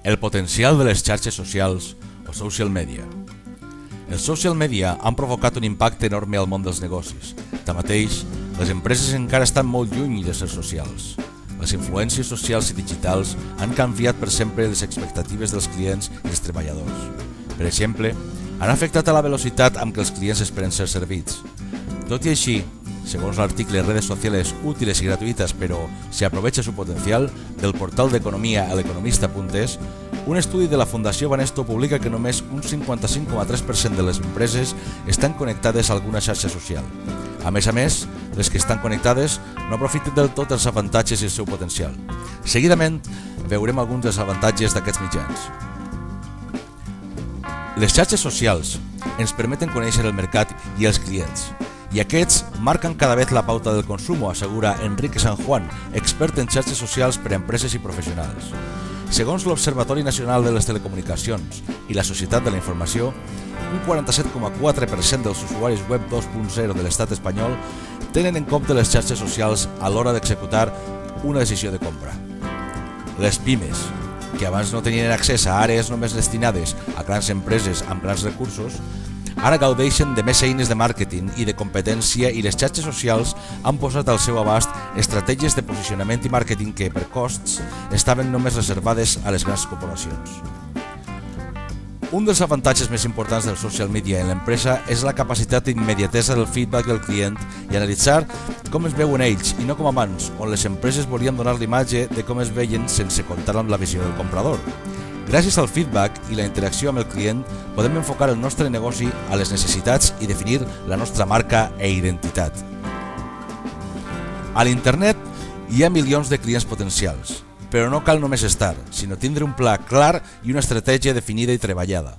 El potencial de les xarxes socials o social media. Els social media han provocat un impacte enorme al món dels negocis. Tanmateix, les empreses encara estan molt lluny de ser socials. Les influències socials i digitals han canviat per sempre les expectatives dels clients i els treballadors. Per exemple, han afectat a la velocitat amb què els clients esperen ser servits. Tot i així, segons l'article Redes sociales útiles y gratuitas pero se aprovecha su potencial del portal d'economia l'economista.es, un estudi de la Fundació Banesto publica que només un 55,3% de les empreses estan connectades a alguna xarxa social. A més, les que estan connectades no aprofiten del tot els avantatges i el seu potencial. Seguidament, veurem alguns dels avantatges d'aquests mitjans. Les xarxes socials ens permeten conèixer el mercat i els clients, i aquests marquen cada vez la pauta del consumo, assegura Enrique San Juan, expert en xarxes socials per a empreses i professionals. Segons l'Observatori Nacional de les Telecomunicacions i la Societat de la Informació, un 47,4% dels usuaris web 2.0 de l'estat espanyol tenen en compte les xarxes socials a l'hora d'executar una decisió de compra. Les pimes, que abans no tenien accés a àrees només destinades a grans empreses amb grans recursos, ara gaudeixen de més eines de màrqueting i de competència, i les xarxes socials han posat al seu abast estratègies de posicionament i màrqueting que, per costs, estaven només reservades a les grans corporacions. Un dels avantatges més importants del social media en l'empresa és la capacitat d'immediatesa del feedback del client i analitzar com es veuen ells, i no com abans, on les empreses volien donar l'imatge de com es veien sense comptar amb la visió del comprador. Gràcies al feedback i la interacció amb el client, podem enfocar el nostre negoci a les necessitats i definir la nostra marca e identitat. A l'internet hi ha milions de clients potencials, però no cal només estar, sinó tindre un pla clar i una estratègia definida i treballada.